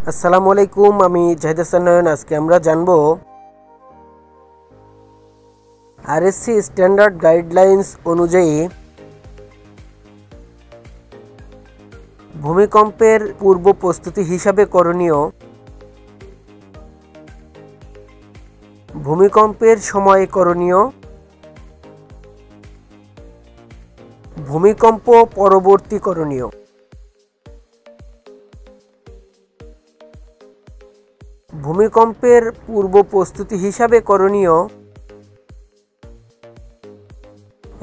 আসসালামু আলাইকুম, আমি জাহিদ হাসান নয়ন। আজকে আমরা জানব আরএসসি স্ট্যান্ডার্ড গাইডলাইন্স অনুযায়ী ভূমিকম্পের পূর্ব প্রস্তুতি হিসাবে করণীয়, ভূমিকম্পের সময় করণীয়, ভূমিকম্প পরবর্তী করণীয়। ভূমিকম্পের পূর্ব প্রস্তুতি হিসাবে করণীয়,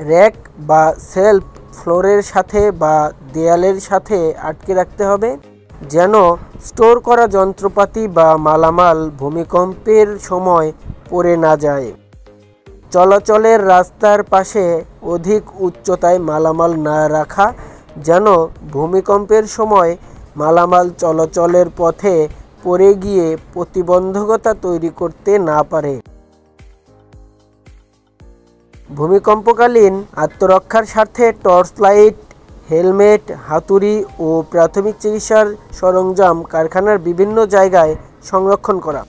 র্যাক বা সেলফ ফ্লোরের সাথে বা দেয়ালের সাথে আটকে রাখতে হবে, যেন স্টোর করা যন্ত্রপাতি বা মালামাল ভূমিকম্পের সময় পড়ে না যায়। চলাচলের রাস্তার পাশে অধিক উচ্চতায় মালামাল না রাখা, যেন ভূমিকম্পের সময় মালামাল চলাচলের পথে পড়ে গিয়ে প্রতিবন্ধকতা তৈরি করতে না পারে। ভূমিকম্পকালীন আত্মরক্ষার স্বার্থে টর্চ লাইট, হেলমেট, হাতুড়ি ও প্রাথমিক চিকিৎসার সরঞ্জাম কারখানার বিভিন্ন জায়গায় সংরক্ষণ করা।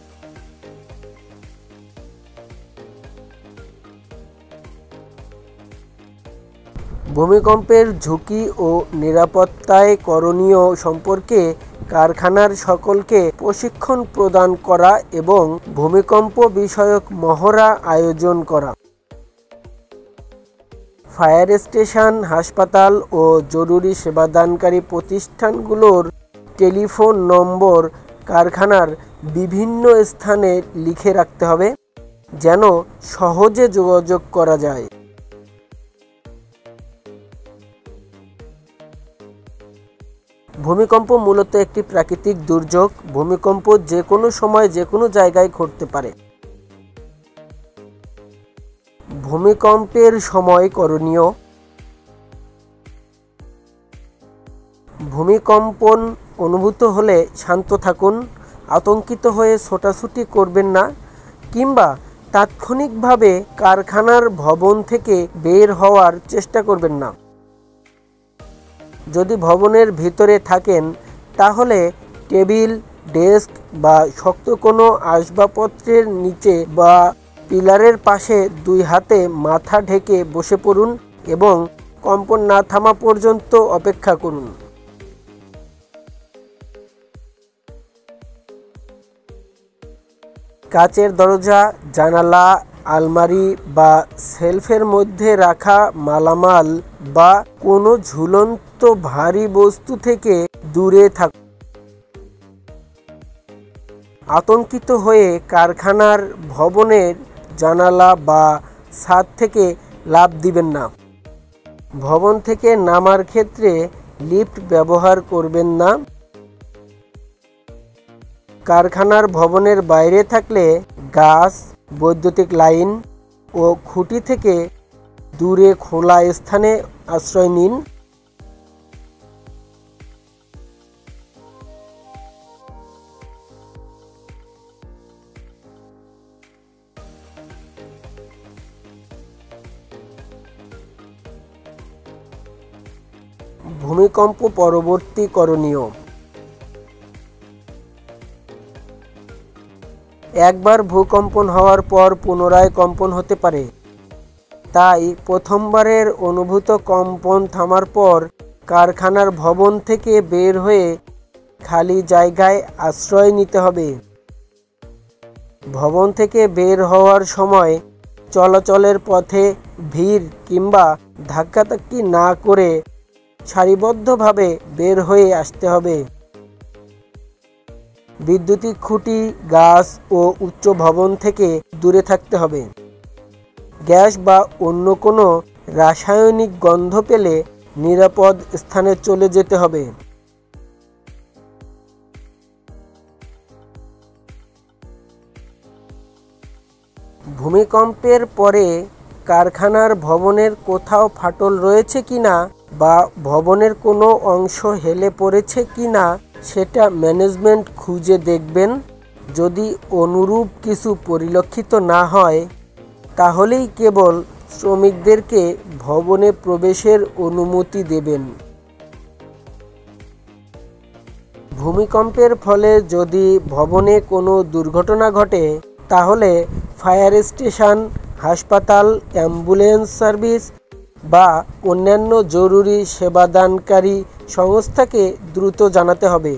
ভূমিকম্পের ঝুঁকি ও নিরাপত্তায় করণীয় সম্পর্কে কারখানার সকলকে প্রশিক্ষণ প্রদান করা এবং ভূমিকম্প বিষয়ক মহড়া আয়োজন করা। ফায়ার স্টেশন, হাসপাতাল ও জরুরি সেবাদানকারী প্রতিষ্ঠানগুলোর টেলিফোন নম্বর কারখানার বিভিন্ন স্থানে লিখে রাখতে হবে, যেন সহজে যোগাযোগ করা যায়। ভূমিকম্প মূলত একটি প্রাকৃতিক দুর্যোগ। ভূমিকম্প যে কোনো সময় যে কোনো জায়গায় ঘটতে পারে। ভূমিকম্পের সময় করণীয়, ভূমিকম্পন অনুভূত হলে শান্ত থাকুন, আতঙ্কিত হয়ে ছোটাছুটি করবেন না কিংবা তাৎক্ষণিকভাবে কারখানার ভবন থেকে বের হওয়ার চেষ্টা করবেন না। যদি ভবনের ভিতরে থাকেন তাহলে টেবিল, ডেস্ক বা শক্ত কোনো আসবাবপত্রের নিচে বা পিলারের পাশে দুই হাতে মাথা ঢেকে বসে পড়ুন এবং কম্পন না থামা পর্যন্ত অপেক্ষা করুন। কাচের দরজা, জানালা, আলমারি বা সেলফের মধ্যে রাখা মালামাল বা কোনো ঝুলন্ত ভারী বস্তু থেকে দূরে থাকুন। আতঙ্কিত হয়ে কারখানার ভবনের জানালা বা ছাদ থেকে লাফ দিবেন না। ভবন থেকে নামার ক্ষেত্রে লিফট ব্যবহার করবেন না। কারখানার ভবনের বাইরে থাকলে গাছ, বৈদ্যুতিক লাইন ও খুঁটি থেকে দূরে খোলা স্থানে আশ্রয় নিন। ভূমিকম্প পরবর্তী করণীয়, একবার ভূকম্পন হওয়ার পর পুনরায় কম্পন হতে পারে। তাই প্রথমবারের অনুভূত কম্পন থামার পর কারখানার ভবন থেকে বের হয়ে খালি জায়গায় আশ্রয় নিতে হবে। ভবন থেকে বের হওয়ার সময় চলাচলের পথে ভিড় কিংবা ধাক্কাধাক্কি না করে সারিবদ্ধভাবে বের হয়ে আসতে হবে। বৈদ্যুতিক খুঁটি, গাছ ও উচ্চ ভবন থেকে দূরে থাকতে হবে। গ্যাস বা অন্য কোনো রাসায়নিক গন্ধ পেলে নিরাপদ স্থানে চলে যেতে হবে। ভূমিকম্পের পরে কারখানার ভবনের কোথাও ফাটল রয়েছে কিনা বা ভবনের কোনো অংশ হেলে পড়েছে কিনা সেটা ম্যানেজমেন্ট খুঁজে দেখবেন। যদি অনুরূপ কিছু পরিলক্ষিত না হয় তাহলেই কেবল শ্রমিকদেরকে ভবনে প্রবেশের অনুমতি দেবেন। ভূমিকম্পের ফলে যদি ভবনে কোনো দুর্ঘটনা ঘটে তাহলে ফায়ার স্টেশন, হাসপাতাল, অ্যাম্বুলেন্স সার্ভিস বা অন্যান্য জরুরি সেবাদানকারী সংস্থাকে দ্রুত জানাতে হবে।